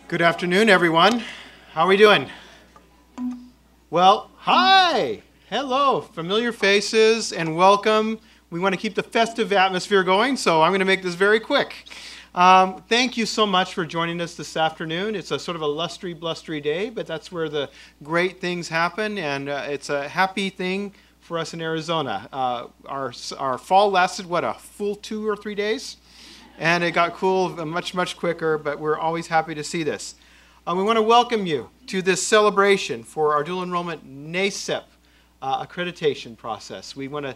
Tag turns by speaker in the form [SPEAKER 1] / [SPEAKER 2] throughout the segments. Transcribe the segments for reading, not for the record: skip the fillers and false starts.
[SPEAKER 1] Good afternoon, everyone. How are we doing? Well, hi! Hello, familiar faces, and welcome. We want to keep the festive atmosphere going, so I'm going to make this very quick. Thank you so much for joining us this afternoon. It's a sort of a lustery, blustery day, but that's where the great things happen, and it's a happy thing for us in Arizona. Our fall lasted, what, a full 2 or 3 days? And it got cool much, much quicker, but we're always happy to see this. We want to welcome you to this celebration for our dual enrollment NACEP accreditation process. We wanted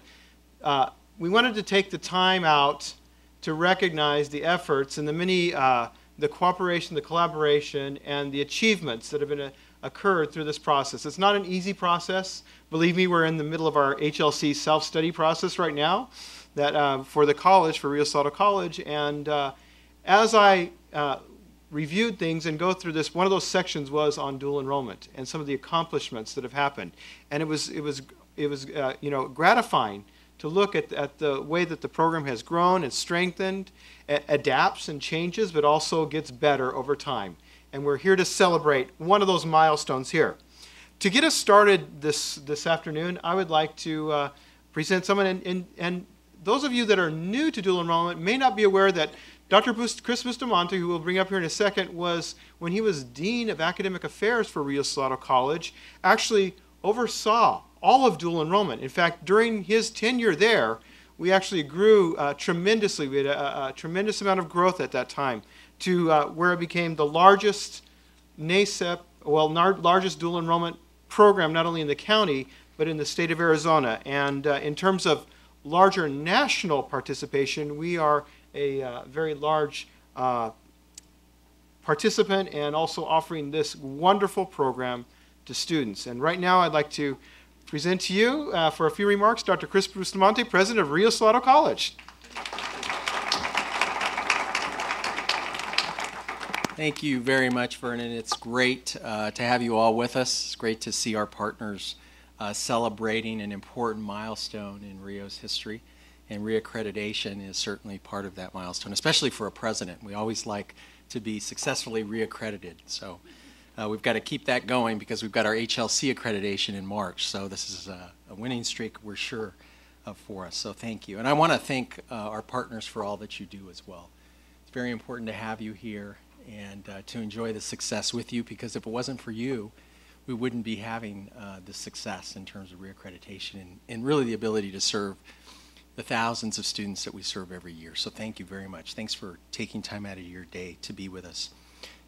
[SPEAKER 1] to take the time out to recognize the efforts and the cooperation, the collaboration, and the achievements that have occurred through this process. It's not an easy process. Believe me, we're in the middle of our HLC self-study process right now. That for the college, for Rio Salado College, and as I reviewed things and go through this, one of those sections was on dual enrollment and some of the accomplishments that have happened, and it was gratifying to look at the way that the program has grown and strengthened, adapts and changes, but also gets better over time. And we're here to celebrate one of those milestones here. To get us started this afternoon, I would like to present someone and those of you that are new to dual enrollment may not be aware that Dr. Chris Bustamante, who we'll bring up here in a second, when he was Dean of Academic Affairs for Rio Salado College, actually oversaw all of dual enrollment. In fact, during his tenure there, we actually grew tremendously. We had a tremendous amount of growth at that time to where it became the largest NACEP, largest dual enrollment program, not only in the county, but in the state of Arizona. And in terms of larger national participation, we are a very large participant and also offering this wonderful program to students. And right now I'd like to present to you for a few remarks Dr. Chris Bustamante, President of Rio Salado College.
[SPEAKER 2] Thank you very much, Vernon. It's great to have you all with us. It's great to see our partners celebrating an important milestone in Rio's history, and reaccreditation is certainly part of that milestone, especially for a president. We always like to be successfully reaccredited, so we've got to keep that going because we've got our HLC accreditation in March, so this is a winning streak we're sure of for us, so thank you. And I want to thank our partners for all that you do as well. It's very important to have you here and to enjoy the success with you, because if it wasn't for you, we wouldn't be having the success in terms of reaccreditation and really the ability to serve the thousands of students that we serve every year. So thank you very much. Thanks for taking time out of your day to be with us.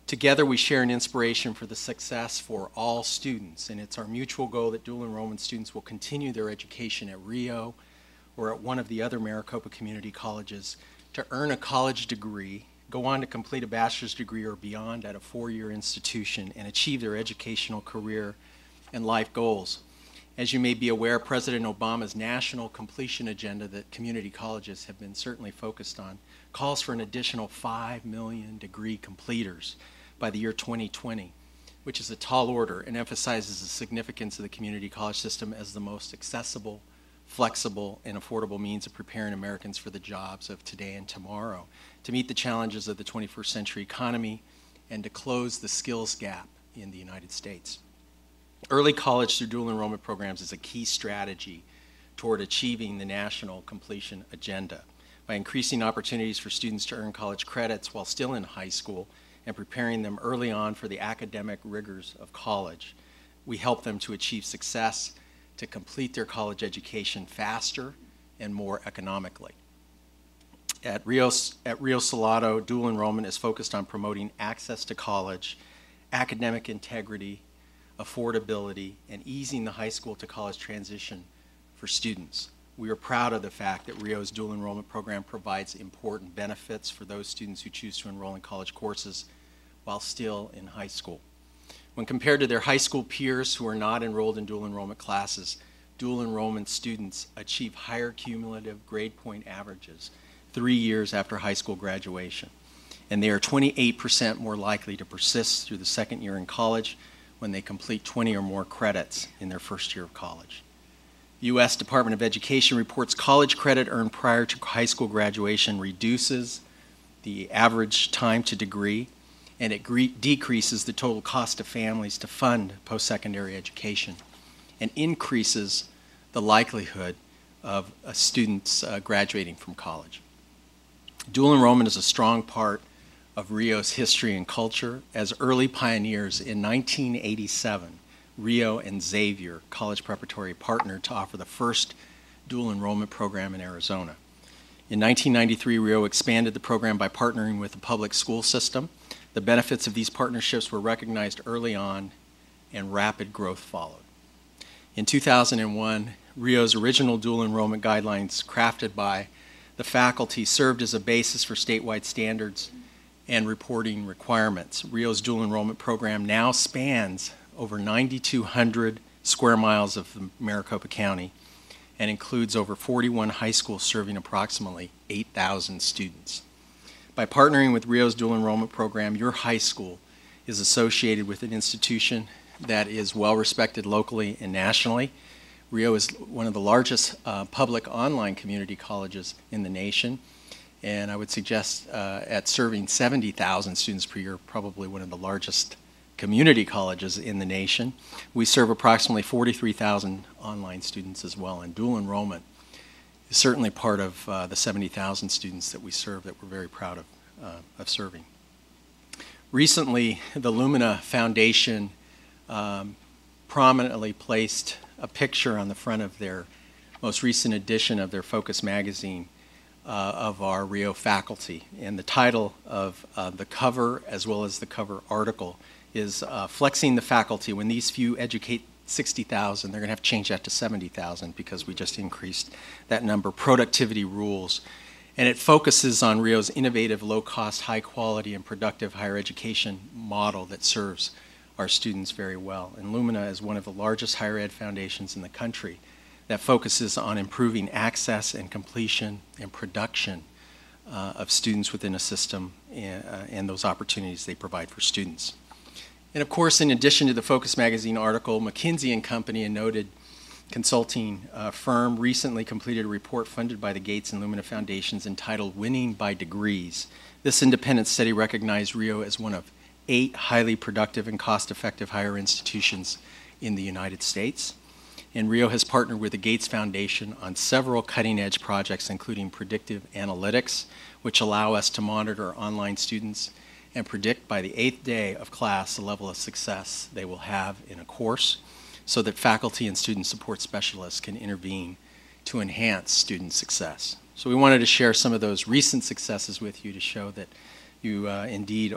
[SPEAKER 2] Together we share an inspiration for the success for all students, and it's our mutual goal that dual enrollment students will continue their education at Rio or at one of the other Maricopa community colleges to earn a college degree, go on to complete a bachelor's degree or beyond at a 4-year institution, and achieve their educational, career, and life goals. As you may be aware, President Obama's national completion agenda that community colleges have been certainly focused on calls for an additional 5 million degree completers by the year 2020, which is a tall order and emphasizes the significance of the community college system as the most accessible, flexible, and affordable means of preparing Americans for the jobs of today and tomorrow, to meet the challenges of the 21st century economy, and to close the skills gap in the United States. Early college through dual enrollment programs is a key strategy toward achieving the national completion agenda. By increasing opportunities for students to earn college credits while still in high school and preparing them early on for the academic rigors of college, we help them to achieve success, to complete their college education faster and more economically. At Rio Salado, dual enrollment is focused on promoting access to college, academic integrity, affordability, and easing the high school to college transition for students. We are proud of the fact that Rio's dual enrollment program provides important benefits for those students who choose to enroll in college courses while still in high school. When compared to their high school peers who are not enrolled in dual enrollment classes, dual enrollment students achieve higher cumulative grade point averages 3 years after high school graduation. And they are 28% more likely to persist through the second year in college when they complete 20 or more credits in their first year of college. The U.S. Department of Education reports college credit earned prior to high school graduation reduces the average time to degree and it decreases the total cost to families to fund post-secondary education and increases the likelihood of students graduating from college. Dual enrollment is a strong part of Rio's history and culture. As early pioneers in 1987, Rio and Xavier College Preparatory partnered to offer the first dual enrollment program in Arizona. In 1993, Rio expanded the program by partnering with the public school system. The benefits of these partnerships were recognized early on, and rapid growth followed. In 2001, Rio's original dual enrollment guidelines, crafted by the faculty, served as a basis for statewide standards and reporting requirements. Rio's dual enrollment program now spans over 9,200 square miles of Maricopa County and includes over 41 high schools serving approximately 8,000 students. By partnering with Rio's dual enrollment program, your high school is associated with an institution that is well respected locally and nationally. Rio is one of the largest public online community colleges in the nation, and I would suggest at serving 70,000 students per year, probably one of the largest community colleges in the nation. We serve approximately 43,000 online students as well, and dual enrollment is certainly part of the 70,000 students that we serve that we're very proud of serving. Recently, the Lumina Foundation prominently placed a picture on the front of their most recent edition of their Focus magazine of our Rio faculty. And the title of the cover, as well as the cover article, is Flexing the Faculty. When these few educate 60,000, they're going to have to change that to 70,000 because we just increased that number. Productivity rules. And it focuses on Rio's innovative, low-cost, high-quality, and productive higher education model that serves our students very well. And Lumina is one of the largest higher ed foundations in the country that focuses on improving access and completion and production of students within a system and those opportunities they provide for students. And of course, in addition to the Focus magazine article, McKinsey & Company, a noted consulting firm, recently completed a report funded by the Gates and Lumina Foundations entitled Winning by Degrees. This independent study recognized Rio as one of 8 highly productive and cost-effective higher institutions in the United States. And Rio has partnered with the Gates Foundation on several cutting-edge projects, including predictive analytics, which allow us to monitor online students and predict by the 8th day of class the level of success they will have in a course, so that faculty and student support specialists can intervene to enhance student success. So we wanted to share some of those recent successes with you to show that you indeed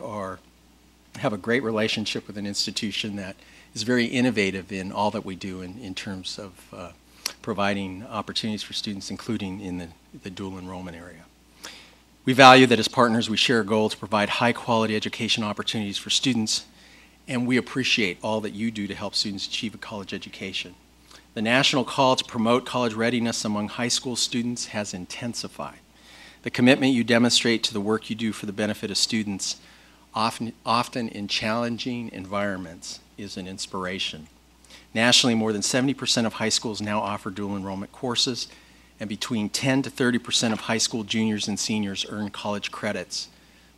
[SPEAKER 2] have a great relationship with an institution that is very innovative in all that we do in terms of providing opportunities for students, including in the dual enrollment area. We value that as partners we share a goal to provide high-quality education opportunities for students, and we appreciate all that you do to help students achieve a college education. The national call to promote college readiness among high school students has intensified. The commitment you demonstrate to the work you do for the benefit of students, often in challenging environments, is an inspiration. Nationally, more than 70% of high schools now offer dual enrollment courses, and between 10 to 30% of high school juniors and seniors earn college credits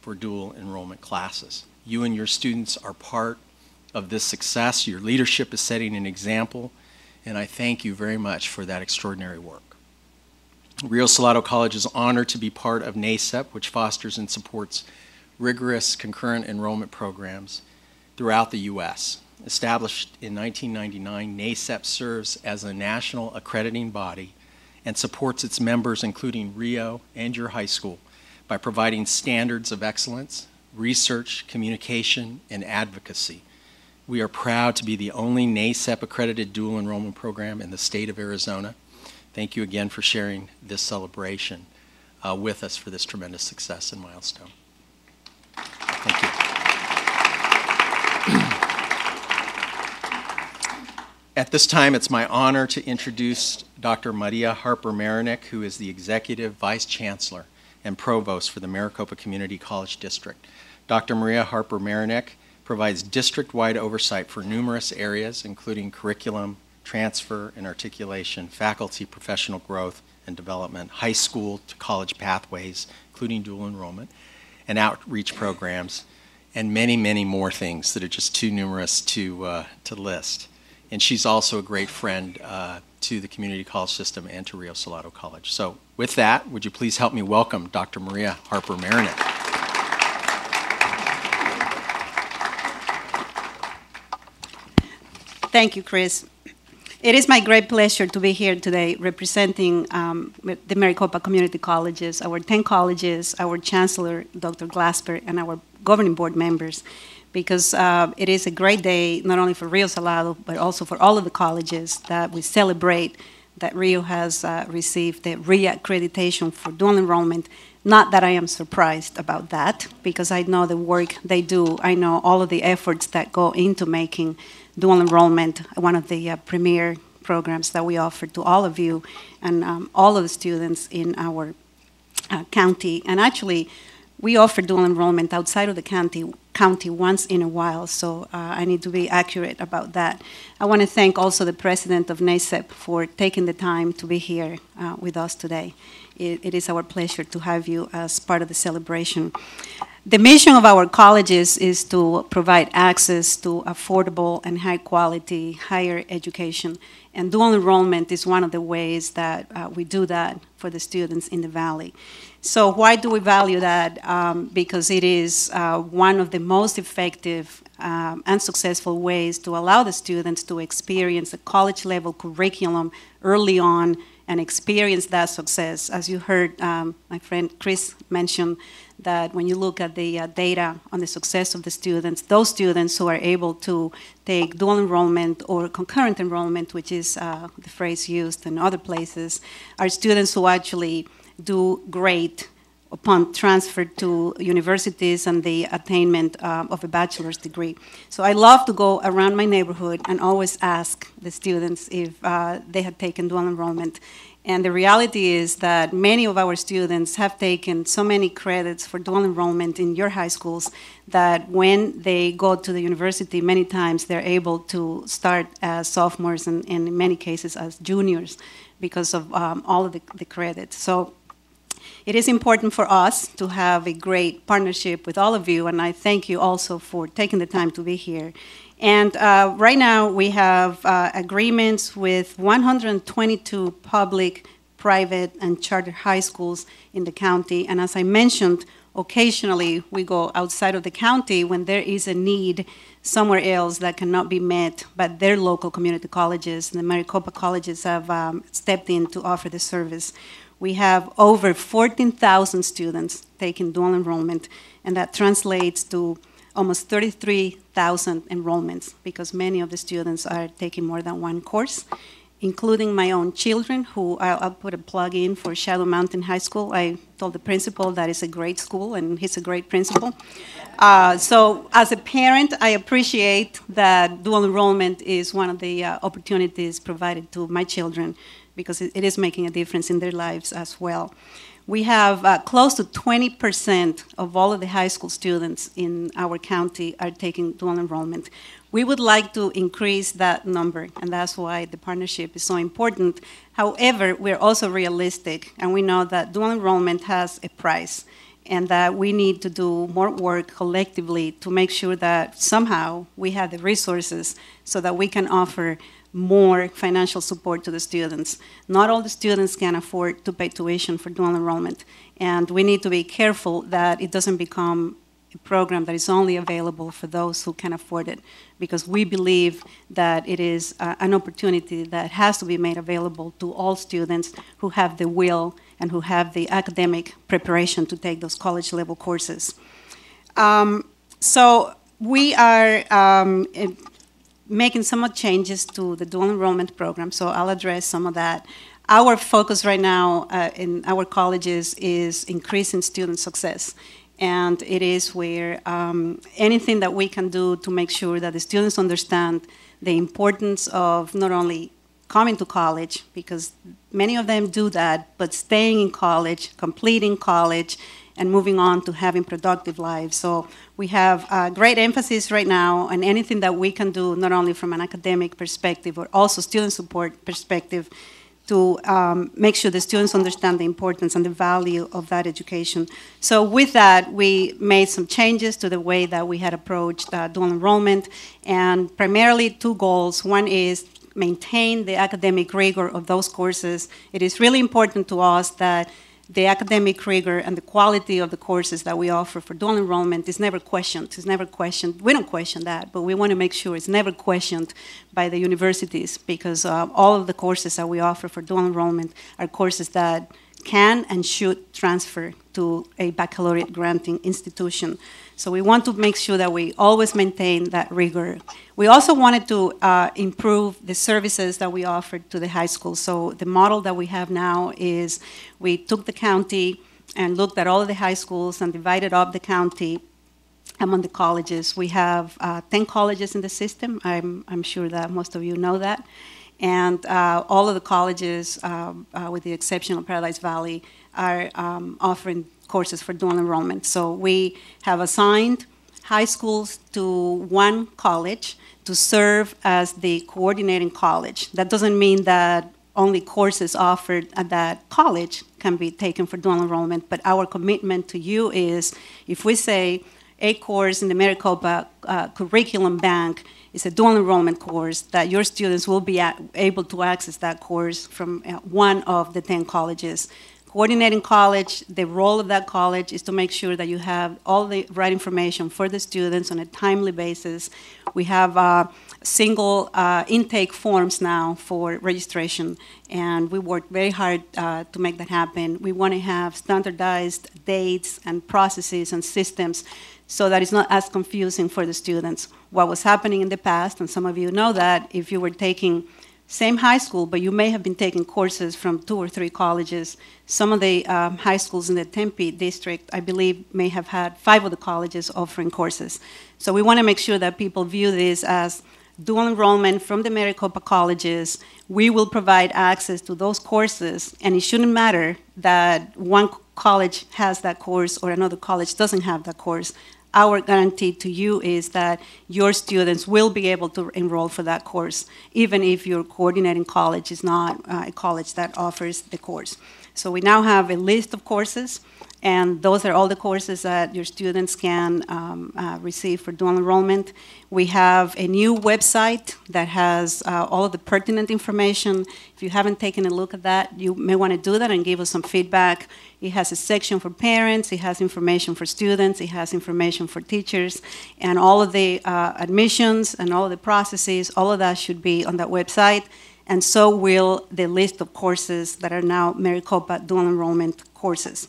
[SPEAKER 2] for dual enrollment classes. You and your students are part of this success. Your leadership is setting an example, and I thank you very much for that extraordinary work. Rio Salado College is honored to be part of NACEP, which fosters and supports rigorous concurrent enrollment programs throughout the U.S. Established in 1999, NACEP serves as a national accrediting body and supports its members, including Rio and your high school, by providing standards of excellence, research, communication, and advocacy. We are proud to be the only NACEP accredited dual enrollment program in the state of Arizona. Thank you again for sharing this celebration with us for this tremendous success and milestone. Thank you. At this time, it's my honor to introduce Dr. Maria Harper-Marinick, who is the Executive Vice Chancellor and Provost for the Maricopa Community College District. Dr. Maria Harper-Marinick provides district-wide oversight for numerous areas, including curriculum, transfer and articulation, faculty professional growth and development, high school to college pathways, including dual enrollment, and outreach programs, and many, many more things that are just too numerous to list. And she's also a great friend to the community college system and to Rio Salado College. So with that, would you please help me welcome Dr. Maria Harper-Marinette.
[SPEAKER 3] Thank you, Chris. It is my great pleasure to be here today representing the Maricopa Community Colleges, our 10 colleges, our Chancellor, Dr. Glasper, and our governing board members, because it is a great day not only for Rio Salado, but also for all of the colleges that we celebrate that Rio has received the RIA accreditation for dual enrollment. Not that I am surprised about that, because I know the work they do. I know all of the efforts that go into making dual enrollment one of the premier programs that we offer to all of you and all of the students in our county. And actually, we offer dual enrollment outside of the county once in a while, so I need to be accurate about that. I want to thank also the president of NACEP for taking the time to be here with us today. It is our pleasure to have you as part of the celebration. The mission of our colleges is to provide access to affordable and high quality higher education, and dual enrollment is one of the ways that we do that for the students in the Valley. So why do we value that? Because it is one of the most effective and successful ways to allow the students to experience a college-level curriculum early on and experience that success. As you heard my friend Chris mention, that when you look at the data on the success of the students, those students who are able to take dual enrollment or concurrent enrollment, which is the phrase used in other places, are students who actually do great upon transfer to universities and the attainment of a bachelor's degree. So I love to go around my neighborhood and always ask the students if they had taken dual enrollment. And the reality is that many of our students have taken so many credits for dual enrollment in your high schools that when they go to the university, many times they're able to start as sophomores and in many cases as juniors because of all of the credits. So it is important for us to have a great partnership with all of you, and I thank you also for taking the time to be here. And right now we have agreements with 122 public, private, and charter high schools in the county. And as I mentioned, occasionally we go outside of the county when there is a need somewhere else that cannot be met by their local community colleges. The Maricopa colleges have stepped in to offer the service. We have over 14,000 students taking dual enrollment, and that translates to almost 33,000 enrollments, because many of the students are taking more than one course, including my own children, who I'll put a plug in for Shadow Mountain High School. I told the principal that it's a great school, and he's a great principal. So as a parent, I appreciate that dual enrollment is one of the opportunities provided to my children, because it is making a difference in their lives as well. We have close to 20% of all of the high school students in our county are taking dual enrollment. We would like to increase that number, and that's why the partnership is so important. However, we're also realistic, and we know that dual enrollment has a price, and that we need to do more work collectively to make sure that somehow we have the resources so that we can offer more financial support to the students. Not all the students can afford to pay tuition for dual enrollment, and we need to be careful that it doesn't become a program that is only available for those who can afford it, because we believe that it is an opportunity that has to be made available to all students who have the will and who have the academic preparation to take those college-level courses. So we are making some changes to the dual enrollment program, so I'll address some of that. Our focus right now in our colleges is increasing student success, and it is where anything that we can do to make sure that the students understand the importance of not only coming to college, because many of them do that, but staying in college, completing college, and moving on to having productive lives. So we have great emphasis right now on anything that we can do, not only from an academic perspective, but also student support perspective, to make sure the students understand the importance and the value of that education. So with that, we made some changes to the way that we had approached dual enrollment, and primarily two goals. One is maintain the academic rigor of those courses. It is really important to us that the academic rigor and the quality of the courses that we offer for dual enrollment is never questioned. It's never questioned. We don't question that, but we want to make sure it's never questioned by the universities, because all of the courses that we offer for dual enrollment are courses that can and should transfer to a baccalaureate granting institution. So we want to make sure that we always maintain that rigor. We also wanted to improve the services that we offered to the high school. So the model that we have now is we took the county and looked at all of the high schools and divided up the county among the colleges. We have 10 colleges in the system. I'm sure that most of you know that. And all of the colleges, with the exception of Paradise Valley, are offering courses for dual enrollment. So we have assigned high schools to one college to serve as the coordinating college. That doesn't mean that only courses offered at that college can be taken for dual enrollment, but our commitment to you is, if we say a course in the Maricopa curriculum bank is a dual enrollment course, that your students will be able to access that course from one of the 10 colleges. Coordinating college, the role of that college is to make sure that you have all the right information for the students on a timely basis. We have single intake forms now for registration, and we work very hard to make that happen. We want to have standardized dates and processes and systems so that it's not as confusing for the students. What was happening in the past, and some of you know that, if you were taking same high school, but you may have been taking courses from 2 or 3 colleges. Some of the high schools in the Tempe district, I believe, may have had 5 of the colleges offering courses. So we want to make sure that people view this as dual enrollment from the Maricopa colleges. We will provide access to those courses, and it shouldn't matter that one college has that course or another college doesn't have that course. Our guarantee to you is that your students will be able to enroll for that course, even if your coordinating college is not a college that offers the course. So we now have a list of courses, and those are all the courses that your students can receive for dual enrollment. We have a new website that has all of the pertinent information. If you haven't taken a look at that, you may want to do that and give us some feedback. It has a section for parents, it has information for students, it has information for teachers, and all of the admissions and all of the processes, all of that should be on that website, and so will the list of courses that are now Maricopa dual enrollment courses.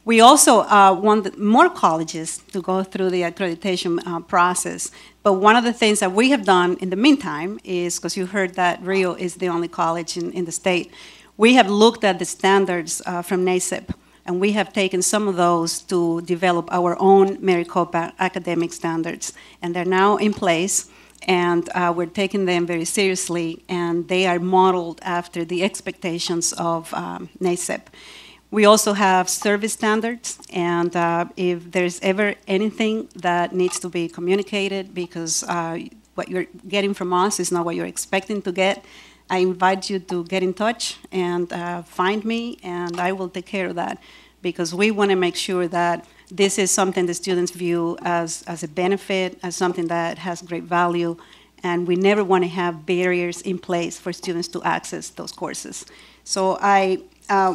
[SPEAKER 3] We also want more colleges to go through the accreditation process, but one of the things that we have done in the meantime is, because you heard that Rio is the only college in the state, we have looked at the standards from NACEP, and we have taken some of those to develop our own Maricopa academic standards, and they're now in place, and we're taking them very seriously, and they are modeled after the expectations of NACEP. We also have service standards, and if there's ever anything that needs to be communicated, because what you're getting from us is not what you're expecting to get, I invite you to get in touch and find me, and I will take care of that, because we want to make sure that this is something the students view as a benefit, as something that has great value, and we never want to have barriers in place for students to access those courses. So I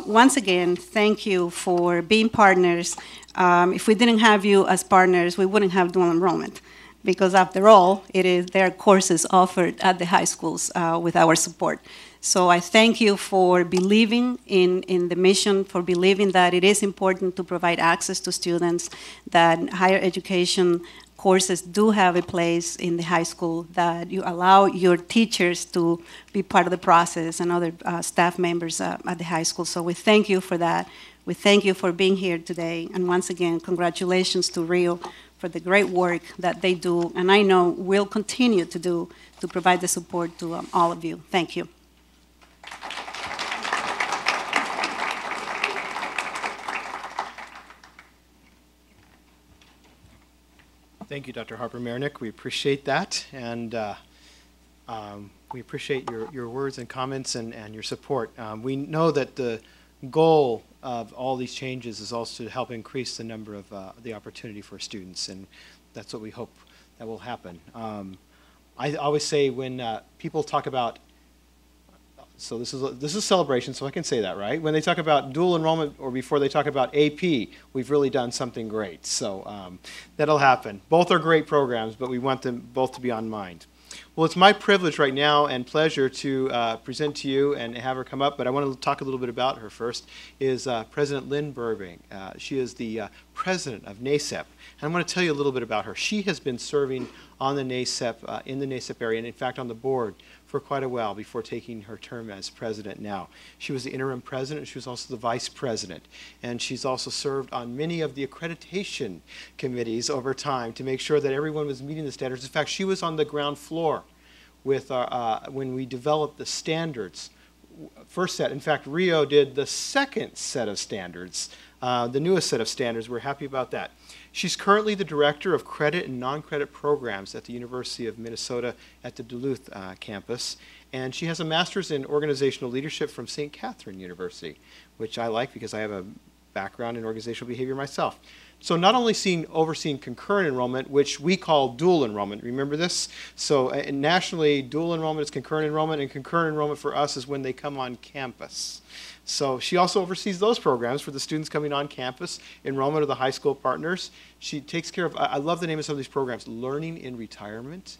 [SPEAKER 3] once again, thank you for being partners. If we didn't have you as partners, we wouldn't have dual enrollment, because after all, there are courses offered at the high schools with our support. So I thank you for believing in the mission, for believing that it is important to provide access to students, that higher education courses do have a place in the high school, that you allow your teachers to be part of the process and other staff members at the high school. So we thank you for that. We thank you for being here today. And once again, congratulations to Rio for the great work that they do, and I know will continue to do, to provide the support to all of you. Thank you.
[SPEAKER 1] Thank you, Dr. Harper-Marinick. We appreciate that, and we appreciate your words and comments and your support. We know that the goal of all these changes is also to help increase the number of the opportunity for students, and that's what we hope that will happen. I always say when people talk about, so this is celebration, so I can say that, right? When they talk about dual enrollment or before they talk about AP, we've really done something great. So that'll happen. Both are great programs, but we want them both to be on mind. Well, it's my privilege right now and pleasure to present to you and have her come up, but I want to talk a little bit about her first, is President Lynn Burbank. She is the president of NACEP, and I'm going to tell you a little bit about her. She has been serving on the NACEP, in the NACEP area, and in fact on the board for quite a while before taking her term as president now. She was the interim president. She was also the vice president. And she's also served on many of the accreditation committees over time to make sure that everyone was meeting the standards. In fact, she was on the ground floor with when we developed the standards. First set, in fact, Rio did the second set of standards, the newest set of standards. We're happy about that. She's currently the director of credit and non-credit programs at the University of Minnesota at the Duluth campus. And she has a master's in organizational leadership from St. Catherine University, which I like because I have a background in organizational behavior myself. So not only overseeing concurrent enrollment, which we call dual enrollment. Remember this? So nationally, dual enrollment is concurrent enrollment, and concurrent enrollment for us is when they come on campus. So she also oversees those programs for the students coming on campus, enrollment of the high school partners. She takes care of, I love the name of some of these programs, Learning in Retirement.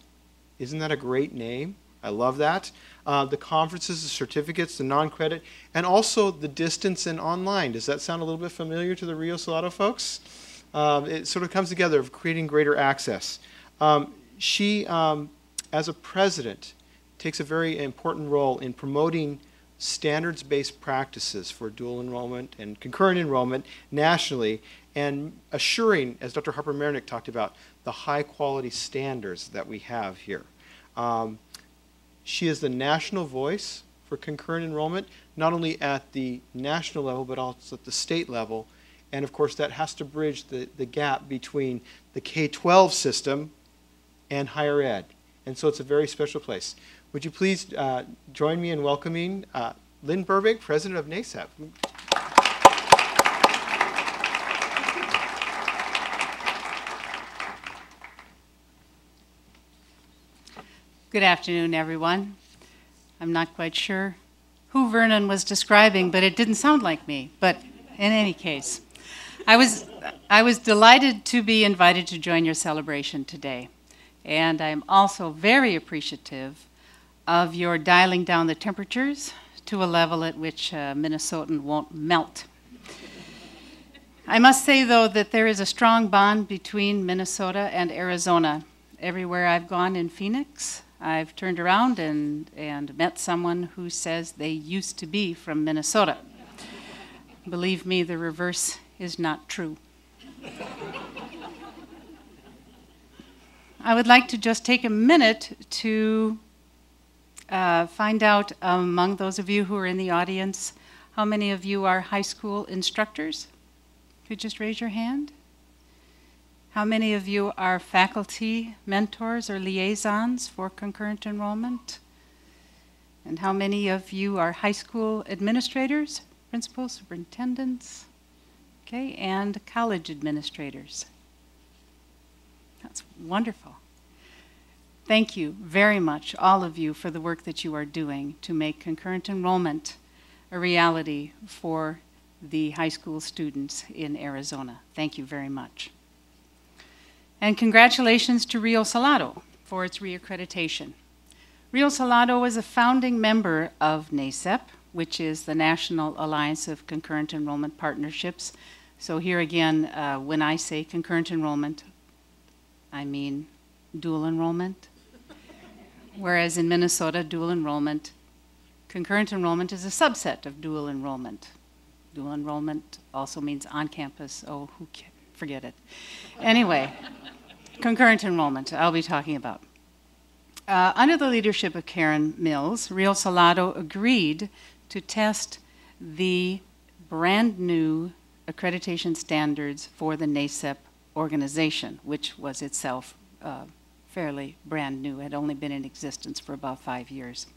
[SPEAKER 1] Isn't that a great name? I love that. The conferences, the certificates, the non-credit, and also the distance and online. Does that sound a little bit familiar to the Rio Salado folks? It sort of comes together of creating greater access. She, as a president, takes a very important role in promoting standards-based practices for dual enrollment and concurrent enrollment nationally, and assuring, as Dr. Harper Marinick talked about, the high-quality standards that we have here. She is the national voice for concurrent enrollment, not only at the national level, but also at the state level. And of course, that has to bridge the gap between the K-12 system and higher ed. And so it's a very special place. Would you please join me in welcoming Lynn Burbank, president of NACEP.
[SPEAKER 4] Good afternoon, everyone. I'm not quite sure who Vernon was describing, but it didn't sound like me. But in any case, I was delighted to be invited to join your celebration today. And I'm also very appreciative of your dialing down the temperatures to a level at which Minnesotan won't melt. I must say, though, that there is a strong bond between Minnesota and Arizona. Everywhere I've gone in Phoenix, I've turned around and met someone who says they used to be from Minnesota. Believe me, the reverse is not true. I would like to just take a minute to find out among those of you who are in the audience, how many of you are high school instructors? Could you just raise your hand? How many of you are faculty mentors or liaisons for concurrent enrollment? And how many of you are high school administrators, principals, superintendents, okay, and college administrators? That's wonderful. Thank you very much, all of you, for the work that you are doing to make concurrent enrollment a reality for the high school students in Arizona. Thank you very much. And congratulations to Rio Salado for its reaccreditation. Rio Salado was a founding member of NACEP, which is the National Alliance of Concurrent Enrollment Partnerships. So here again, when I say concurrent enrollment, I mean dual enrollment. Whereas in Minnesota, dual enrollment, concurrent enrollment is a subset of dual enrollment. Dual enrollment also means on campus. Oh, forget it. Anyway, concurrent enrollment I'll be talking about. Under the leadership of Karen Mills, Rio Salado agreed to test the brand new accreditation standards for the NACEP organization, which was itself fairly brand new, had only been in existence for about 5 years.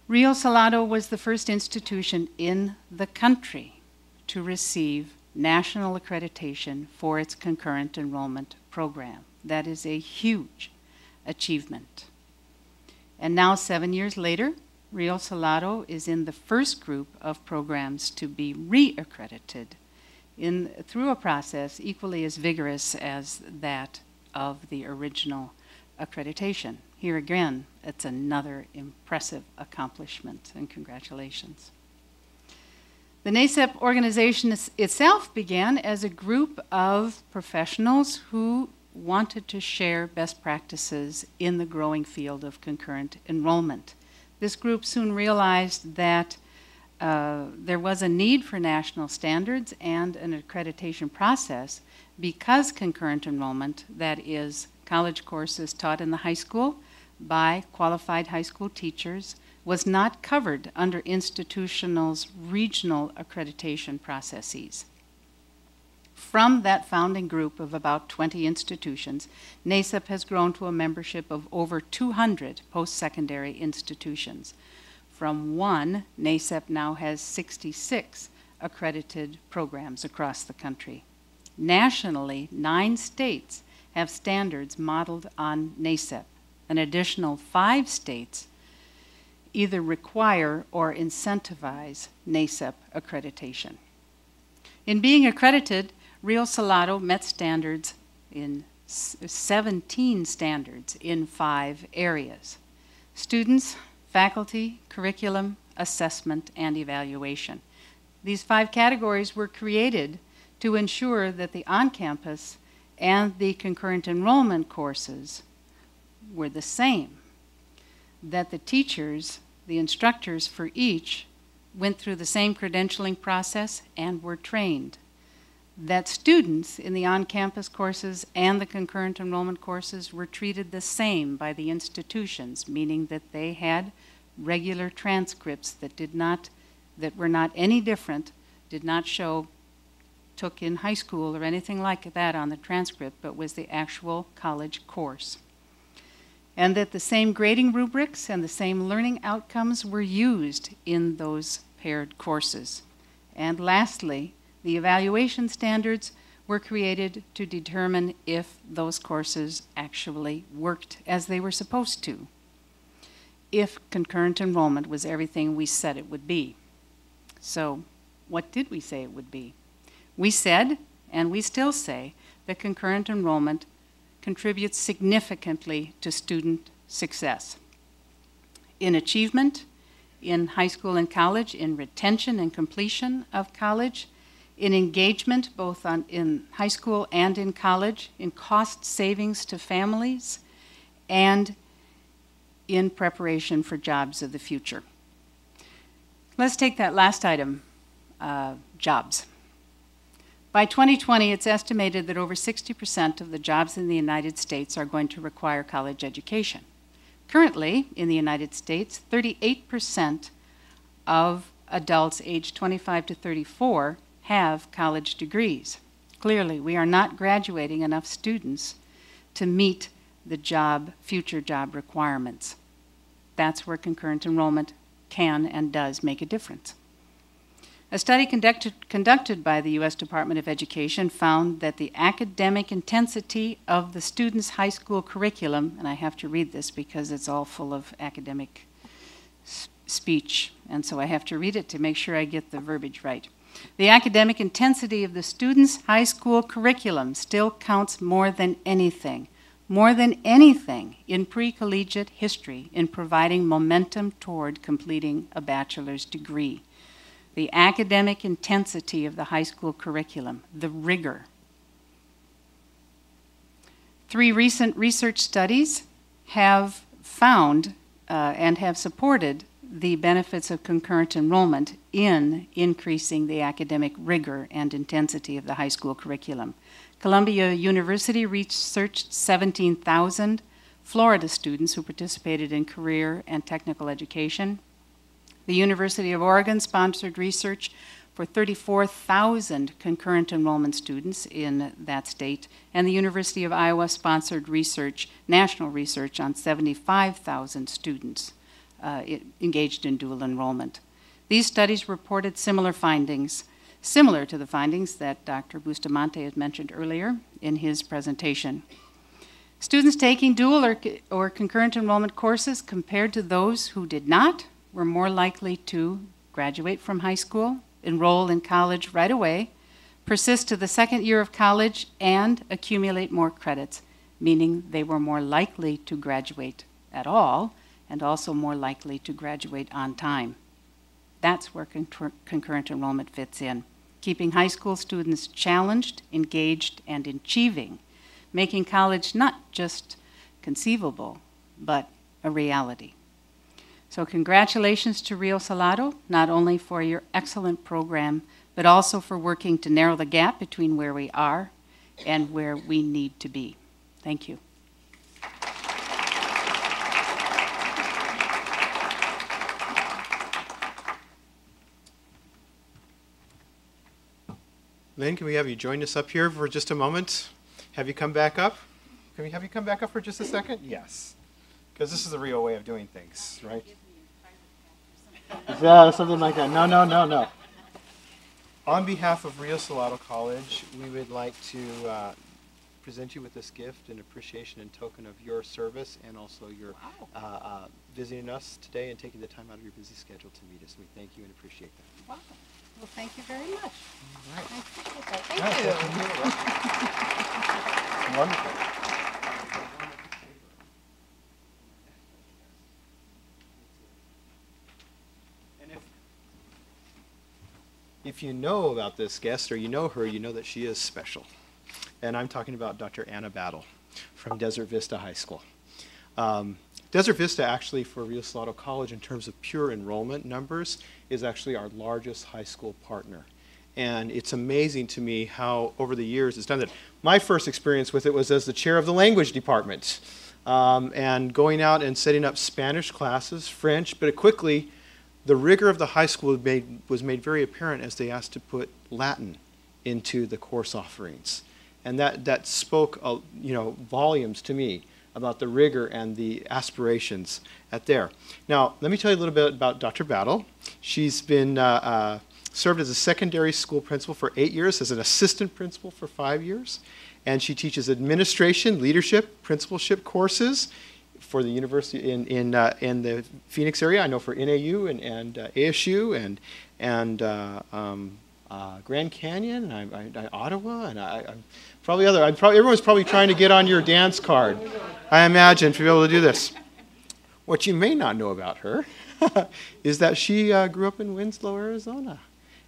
[SPEAKER 4] Rio Salado was the first institution in the country to receive national accreditation for its concurrent enrollment program. That is a huge achievement. And now, 7 years later, Rio Salado is in the first group of programs to be re-accredited through a process equally as vigorous as that of the original accreditation. Here again, it's another impressive accomplishment, and congratulations. The NACEP organization itself began as a group of professionals who wanted to share best practices in the growing field of concurrent enrollment. This group soon realized that there was a need for national standards and an accreditation process because concurrent enrollment, that is, college courses taught in the high school by qualified high school teachers, was not covered under institutionals' regional accreditation processes. From that founding group of about 20 institutions, NACEP has grown to a membership of over 200 post-secondary institutions. From one, NACEP now has 66 accredited programs across the country. Nationally, 9 states have standards modeled on NACEP. An additional 5 states either require or incentivize NACEP accreditation. In being accredited, Rio Salado met standards in 17 standards in 5 areas: students, faculty, curriculum, assessment, and evaluation. These 5 categories were created to ensure that the on-campus and the concurrent enrollment courses were the same, that the teachers, the instructors for each, went through the same credentialing process and were trained, that students in the on-campus courses and the concurrent enrollment courses were treated the same by the institutions, meaning that they had regular transcripts that were not any different, did not show took in high school or anything like that on the transcript, but was the actual college course. And that the same grading rubrics and the same learning outcomes were used in those paired courses. And lastly, the evaluation standards were created to determine if those courses actually worked as they were supposed to, if concurrent enrollment was everything we said it would be. So, what did we say it would be? We said, and we still say, that concurrent enrollment contributes significantly to student success. In achievement, in high school and college, in retention and completion of college, in engagement both in high school and in college, in cost savings to families, and in preparation for jobs of the future. Let's take that last item, jobs. By 2020, it's estimated that over 60% of the jobs in the United States are going to require college education. Currently, in the United States, 38% of adults aged 25 to 34 have college degrees. Clearly, we are not graduating enough students to meet the future job requirements. That's where concurrent enrollment can and does make a difference. A study conducted by the U.S. Department of Education found that the academic intensity of the students' high school curriculum, and I have to read this because it's all full of academic speech, and so I have to read it to make sure I get the verbiage right. The academic intensity of the students' high school curriculum still counts more than anything in pre-collegiate history in providing momentum toward completing a bachelor's degree. The academic intensity of the high school curriculum, the rigor. 3 recent research studies have found and have supported the benefits of concurrent enrollment in increasing the academic rigor and intensity of the high school curriculum. Columbia University researched 17,000 Florida students who participated in career and technical education. The University of Oregon sponsored research for 34,000 concurrent enrollment students in that state, and the University of Iowa sponsored research, national research on 75,000 students engaged in dual enrollment. These studies reported similar findings, similar to the findings that Dr. Bustamante had mentioned earlier in his presentation. Students taking dual or concurrent enrollment courses compared to those who did not were more likely to graduate from high school, enroll in college right away, persist to the second year of college, and accumulate more credits, meaning they were more likely to graduate at all and also more likely to graduate on time. That's where concurrent enrollment fits in, keeping high school students challenged, engaged, and achieving, making college not just conceivable, but a reality. So congratulations to Rio Salado, not only for your excellent program, but also for working to narrow the gap between where we are and where we need to be. Thank you.
[SPEAKER 1] Lynn, can we have you join us up here for just a moment? Have you come back up? Can we have you come back up for just a second? Yes. Because this is the Rio way of doing things, right? Yeah, something like that. No, no, no, no. On behalf of Rio Salado College, we would like to present you with this gift in appreciation and token of your service and also your visiting us today and taking the time out of your busy schedule to meet us. We thank you and appreciate that.
[SPEAKER 4] Wow. Well, thank you very much.
[SPEAKER 1] All right.
[SPEAKER 4] I appreciate that. Thank you.
[SPEAKER 1] Wonderful. If you know about this guest or you know her, you know that she is special. And I'm talking about Dr. Anna Battle from Desert Vista High School. Desert Vista actually for Rio Salado College in terms of pure enrollment numbers is actually our largest high school partner. And it's amazing to me how over the years it's done that. My first experience with it was as the chair of the language department and going out and setting up Spanish classes, French, but quickly the rigor of the high school was made very apparent as they asked to put Latin into the course offerings. And that spoke volumes to me about the rigor and the aspirations at there. Now, let me tell you a little bit about Dr. Battle. She's been served as a secondary school principal for 8 years, as an assistant principal for 5 years, and she teaches administration, leadership, principalship courses for the university in the Phoenix area. I know for NAU and ASU and Grand Canyon and Ottawa and probably other. Everyone's probably trying to get on your dance card, I imagine, to be able to do this. What you may not know about her is that she grew up in Winslow, Arizona,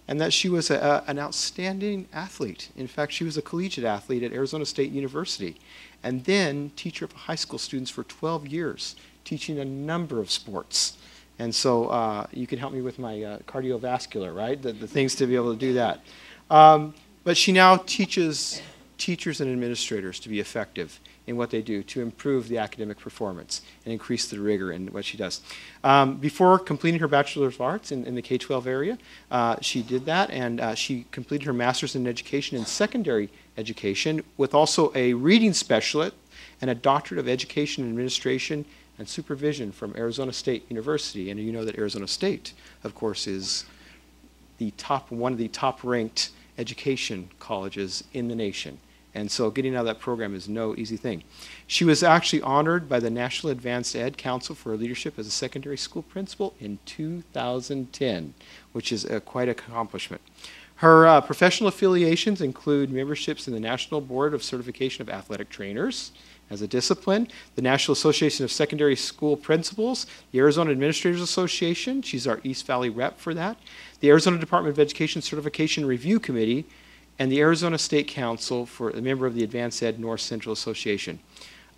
[SPEAKER 1] and that she was an outstanding athlete. In fact, she was a collegiate athlete at Arizona State University, and then teacher of high school students for 12 years, teaching a number of sports. And so you can help me with my cardiovascular, right? The things to be able to do that. But she now teaches teachers and administrators to be effective in what they do to improve the academic performance and increase the rigor in what she does. Before completing her Bachelor of Arts in the K-12 area, she did that, and she completed her Master's in Education in Secondary Education with also a reading specialist and a Doctorate of Education and Administration and Supervision from Arizona State University. And you know that Arizona State, of course, is one of the top-ranked education colleges in the nation. And so getting out of that program is no easy thing. She was actually honored by the National Advanced Ed Council for her leadership as a secondary school principal in 2010, which is quite an accomplishment. Her professional affiliations include memberships in the National Board of Certification of Athletic Trainers as a discipline, the National Association of Secondary School Principals, the Arizona Administrators Association, she's our East Valley rep for that, the Arizona Department of Education Certification Review Committee, and the Arizona State Council for a member of the Advanced Ed North Central Association.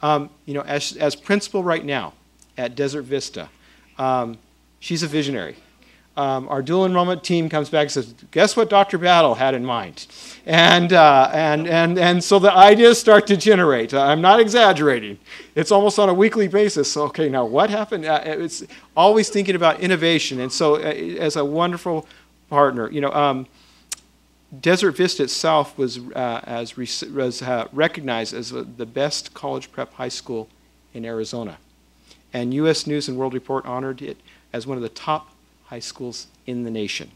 [SPEAKER 1] As principal right now at Desert Vista, she's a visionary. Our dual enrollment team comes back and says, guess what Dr. Battle had in mind? And so the ideas start to generate. I'm not exaggerating. It's almost on a weekly basis. So, okay, now what happened? It's always thinking about innovation. And so as a wonderful partner, Desert Vista itself was recognized as the best college prep high school in Arizona. And U.S. News and World Report honored it as one of the top high schools in the nation.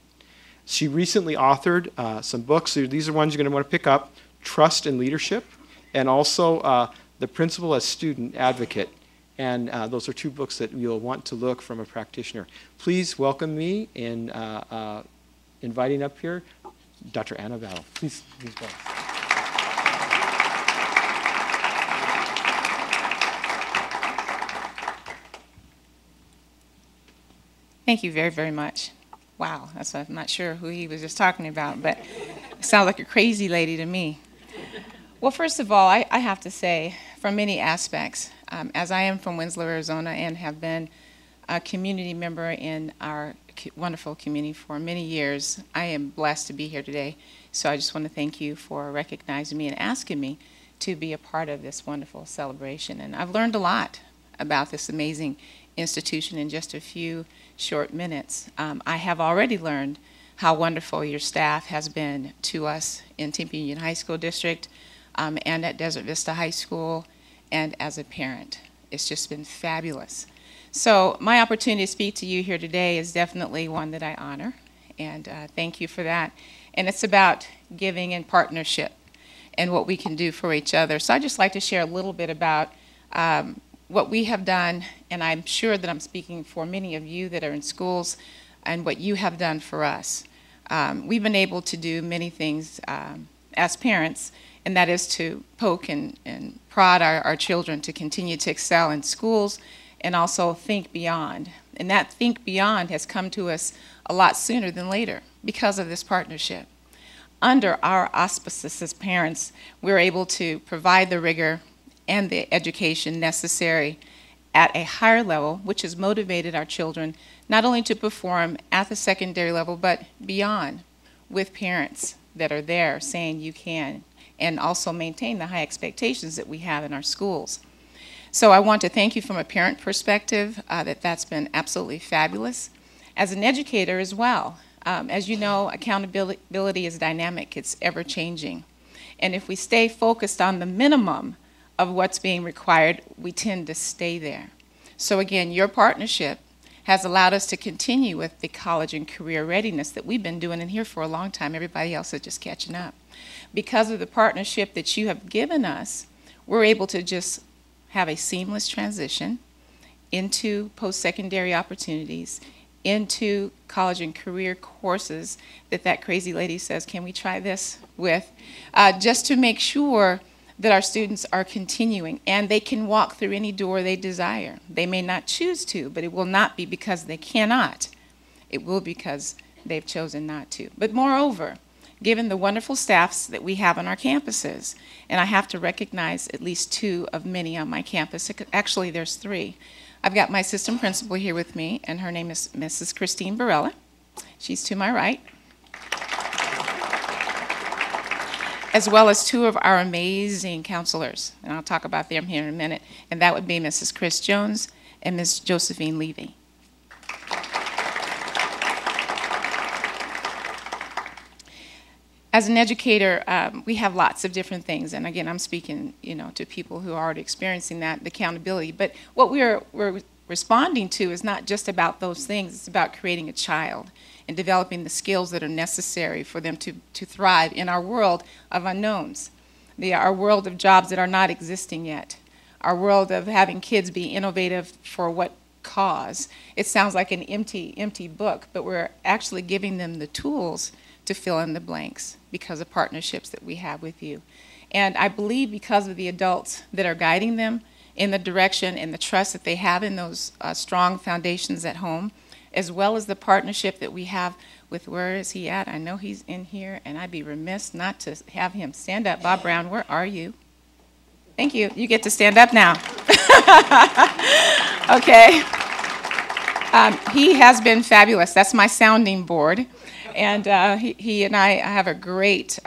[SPEAKER 1] She recently authored some books. So these are ones you're going to want to pick up: Trust and Leadership, and also The Principal as Student Advocate. And those are two books that you'll want to look from a practitioner. Please welcome me in inviting up here Dr. Anna Battle. Please go.
[SPEAKER 5] Thank you very, very much. Wow, I'm not sure who he was just talking about, but it sounds like a crazy lady to me. Well, first of all, I have to say, from many aspects, as I am from Winslow, Arizona, and have been a community member in our wonderful community for many years, I am blessed to be here today. So I just want to thank you for recognizing me and asking me to be a part of this wonderful celebration. And I've learned a lot about this amazing institution in just a few short minutes. I have already learned how wonderful your staff has been to us in Tempe Union High School District and at Desert Vista High School, and as a parent. It's just been fabulous. So my opportunity to speak to you here today is definitely one that I honor, and thank you for that. And it's about giving and partnership and what we can do for each other. So I'd just like to share a little bit about what we have done, and I'm sure that I'm speaking for many of you that are in schools, and what you have done for us. We've been able to do many things as parents, and that is to poke and prod our children to continue to excel in schools and also think beyond. And that think beyond has come to us a lot sooner than later because of this partnership. Under our auspices as parents, we're able to provide the rigor and the education necessary at a higher level, which has motivated our children not only to perform at the secondary level, but beyond, with parents that are there saying you can, and also maintain the high expectations that we have in our schools. So I want to thank you from a parent perspective that's been absolutely fabulous. As an educator as well, as you know, accountability is dynamic, it's ever changing. And if we stay focused on the minimum of what's being required, we tend to stay there. So again, your partnership has allowed us to continue with the college and career readiness that we've been doing in here for a long time. Everybody else is just catching up. Because of the partnership that you have given us, we're able to just have a seamless transition into post-secondary opportunities, into college and career courses that crazy lady says, can we try this with, just to make sure that our students are continuing and they can walk through any door they desire. They may not choose to, but it will not be because they cannot. It will be because they've chosen not to. But moreover, given the wonderful staffs that we have on our campuses, and I have to recognize at least two of many on my campus. Actually, there's three. I've got my assistant principal here with me, and her name is Mrs. Christine Barella. She's to my right. As well as two of our amazing counselors, and I'll talk about them here in a minute, and that would be Mrs. Chris Jones and Ms. Josephine Levy. As an educator, we have lots of different things, and again, I'm speaking, to people who are already experiencing that, the accountability. But what we're responding to is not just about those things; it's about creating a child and developing the skills that are necessary for them to thrive in our world of unknowns, our world of jobs that are not existing yet, our world of having kids be innovative for what cause. It sounds like an empty book, but we're actually giving them the tools to fill in the blanks because of partnerships that we have with you. And I believe because of the adults that are guiding them in the direction and the trust that they have in those strong foundations at home, as well as the partnership that we have with, where is he at? I know he's in here, and I'd be remiss not to have him stand up. Bob Brown, where are you? Thank you. You get to stand up now. Okay. He has been fabulous. That's my sounding board. And he and I have a great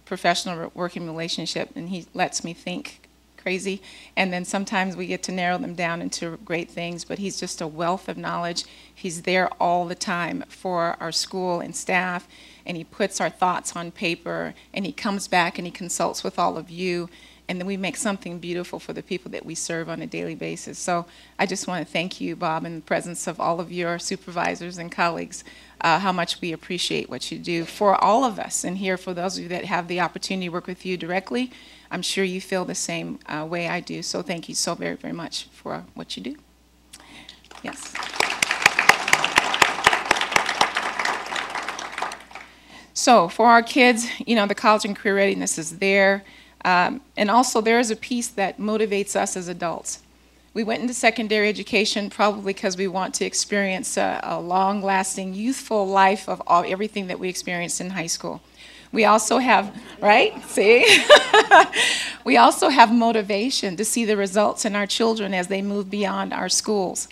[SPEAKER 5] professional working relationship, and he lets me think crazy, and then sometimes we get to narrow them down into great things, but he's just a wealth of knowledge. He's there all the time for our school and staff, and he puts our thoughts on paper, and he comes back and he consults with all of you, and then we make something beautiful for the people that we serve on a daily basis. So I just want to thank you, Bob, in the presence of all of your supervisors and colleagues, how much we appreciate what you do for all of us. And here, for those of you that have the opportunity to work with you directly, I'm sure you feel the same way I do. So thank you so very, very much for what you do. Yes. So for our kids, you know, the college and career readiness is there. And also there is a piece that motivates us as adults. We went into secondary education probably because we want to experience a long-lasting, youthful life of everything that we experienced in high school. We also have, right? See? We also have motivation to see the results in our children as they move beyond our schools.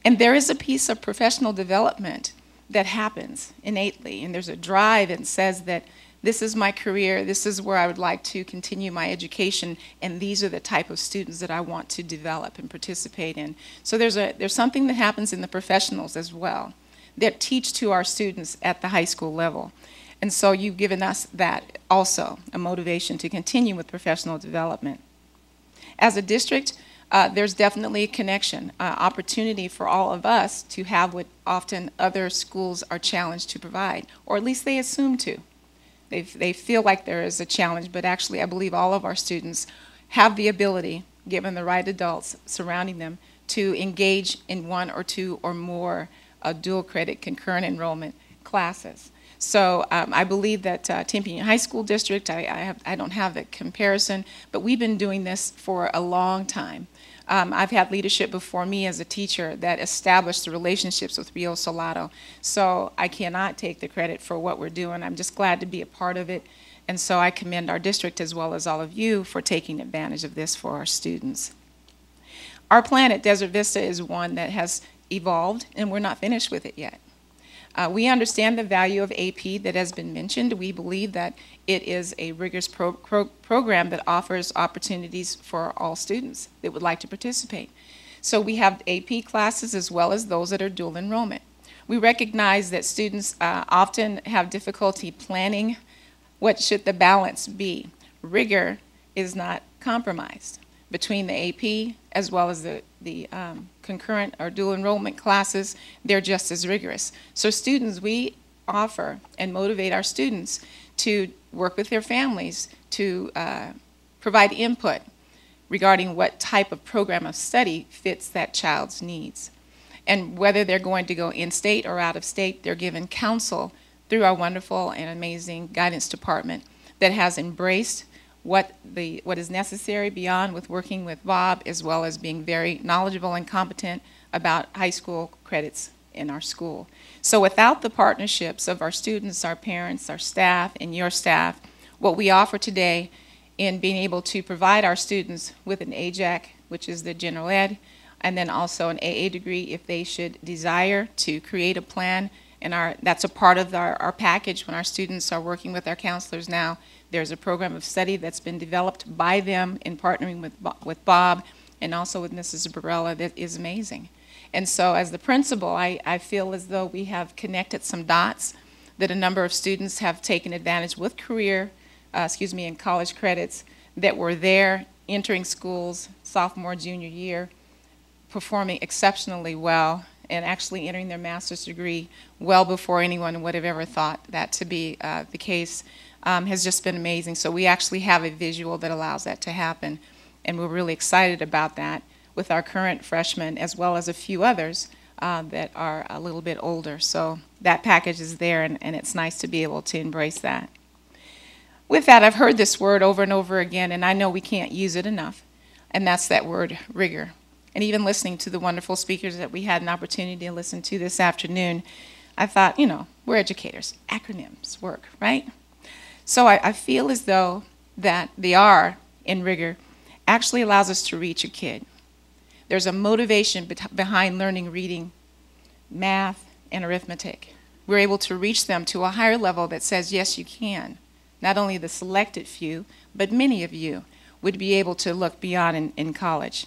[SPEAKER 5] And there is a piece of professional development that happens innately, and there's a drive that says that this is my career, this is where I would like to continue my education, and these are the type of students that I want to develop and participate in. So there's something that happens in the professionals as well that teach to our students at the high school level. And so you've given us that also, a motivation to continue with professional development. As a district, there's definitely a connection, opportunity for all of us to have what often other schools are challenged to provide, or at least they assume to. They feel like there is a challenge, but actually I believe all of our students have the ability, given the right adults surrounding them, to engage in one or two or more dual credit concurrent enrollment classes. So I believe that Tempe Union High School District, I don't have a comparison, but we've been doing this for a long time. I've had leadership before me as a teacher that established the relationships with Rio Salado. So I cannot take the credit for what we're doing. I'm just glad to be a part of it. And so I commend our district as well as all of you for taking advantage of this for our students. Our plan at Desert Vista is one that has evolved, and we're not finished with it yet. We understand the value of AP that has been mentioned. We believe that it is a rigorous program that offers opportunities for all students that would like to participate. So we have AP classes as well as those that are dual enrollment. We recognize that students often have difficulty planning what should the balance be. Rigor is not compromised between the AP as well as the concurrent or dual enrollment classes. They're just as rigorous. So students, we offer and motivate our students to work with their families to provide input regarding what type of program of study fits that child's needs. And whether they're going to go in-state or out of state, they're given counsel through our wonderful and amazing guidance department that has embraced what is necessary beyond with working with Bob, as well as being very knowledgeable and competent about high school credits in our school. So without the partnerships of our students, our parents, our staff, and your staff, what we offer today in being able to provide our students with an AJAC, which is the general ed, and then also an AA degree if they should desire to create a plan. And that's a part of our package when our students are working with our counselors now. There's a program of study that's been developed by them in partnering with Bob and also with Mrs. Barella that is amazing. And so as the principal, I feel as though we have connected some dots that a number of students have taken advantage with and college credits that were there entering schools sophomore, junior year, performing exceptionally well and actually entering their master's degree well before anyone would have ever thought that to be the case. Has just been amazing. So we actually have a visual that allows that to happen, and we're really excited about that with our current freshmen as well as a few others that are a little bit older. So that package is there, and it's nice to be able to embrace that. With that, I've heard this word over and over again, and I know we can't use it enough, and that's that word, rigor. And even listening to the wonderful speakers that we had an opportunity to listen to this afternoon, I thought, you know, we're educators. Acronyms work, right? So I feel as though that the R in rigor actually allows us to reach a kid. There's a motivation behind learning reading, math, and arithmetic. We're able to reach them to a higher level that says, yes, you can. Not only the selected few, but many of you would be able to look beyond in college.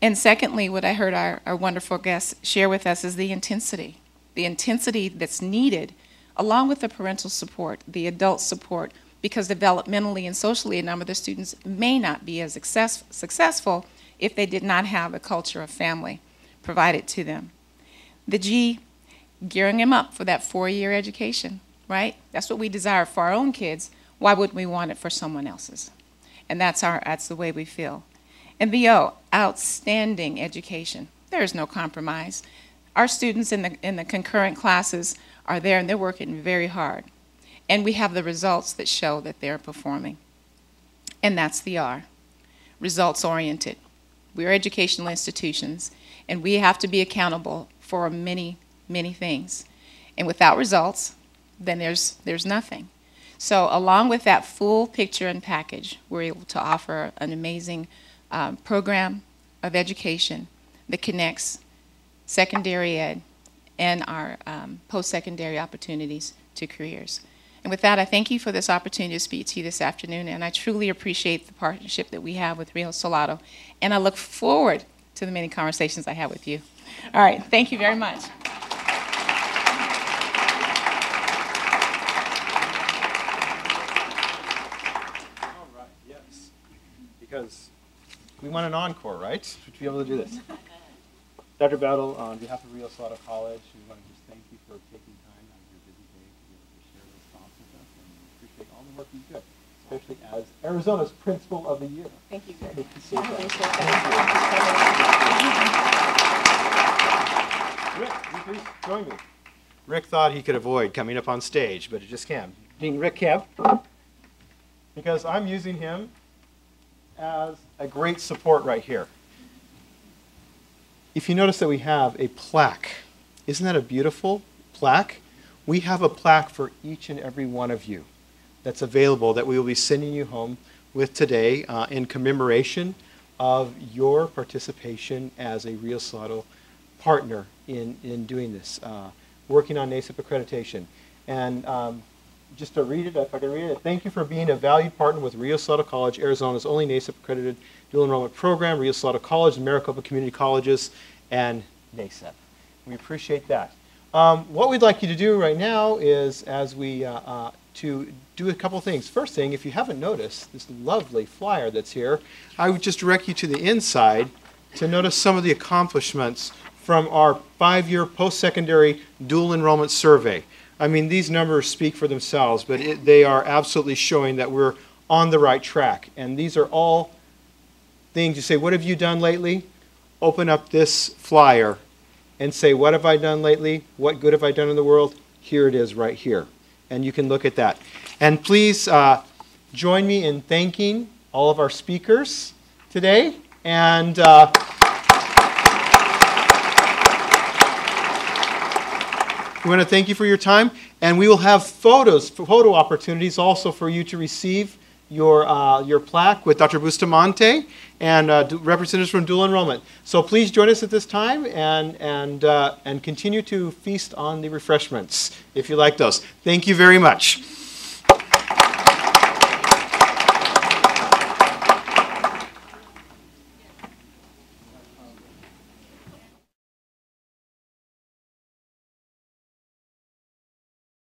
[SPEAKER 5] And secondly, what I heard our wonderful guests share with us is the intensity that's needed, along with the parental support, the adult support, because developmentally and socially a number of the students may not be as successful if they did not have a culture of family provided to them. The G, gearing them up for that 4-year education, right? That's what we desire for our own kids. Why wouldn't we want it for someone else's? And that's the way we feel. And the O, outstanding education. There is no compromise. Our students in the concurrent classes are there and they're working very hard. And we have the results that show that they're performing. And that's the R, results oriented. We're educational institutions and we have to be accountable for many, many things. And without results, then there's nothing. So along with that full picture and package, we're able to offer an amazing program of education that connects secondary ed and our post-secondary opportunities to careers. And with that, I thank you for this opportunity to speak to you this afternoon, and I truly appreciate the partnership that we have with Rio Salado, and I look forward to the many conversations I have with you. All right, thank you very much.
[SPEAKER 1] Because we want an encore, right? To be able to do this. Dr. Battle, on behalf of Rio Salado College, we want to just thank you for taking time out of your busy day to be able to share those thoughts with us, and we appreciate all the work you do, especially as Arizona's Principal of the Year.
[SPEAKER 5] Thank you very much.
[SPEAKER 1] Rick, will you please join me? Rick thought he could avoid coming up on stage, but it just can't. Being Rick Kemp, because I'm using him as a great support right here. If you notice that we have a plaque, isn't that a beautiful plaque? We have a plaque for each and every one of you that's available that we will be sending you home with today in commemoration of your participation as a Rio Salado partner in doing this, working on NACEP Accreditation. And just to read it, if I can read it, thank you for being a valued partner with Rio Salado College, Arizona's only NACEP accredited dual enrollment program, Rio Salado College, the Maricopa Community Colleges, and NACEP. We appreciate that. What we'd like you to do right now is, as we to do a couple things. First thing, if you haven't noticed this lovely flyer that's here, I would just direct you to the inside to notice some of the accomplishments from our 5-year post-secondary dual enrollment survey. I mean, these numbers speak for themselves, but they are absolutely showing that we're on the right track. And these are all things you say, what have you done lately? Open up this flyer and say, what have I done lately? What good have I done in the world? Here it is right here. And you can look at that. And please join me in thanking all of our speakers today. And we want to thank you for your time, and we will have photo opportunities also for you to receive your plaque with Dr. Bustamante and representatives from dual enrollment. So please join us at this time and continue to feast on the refreshments if you like those. Thank you very much.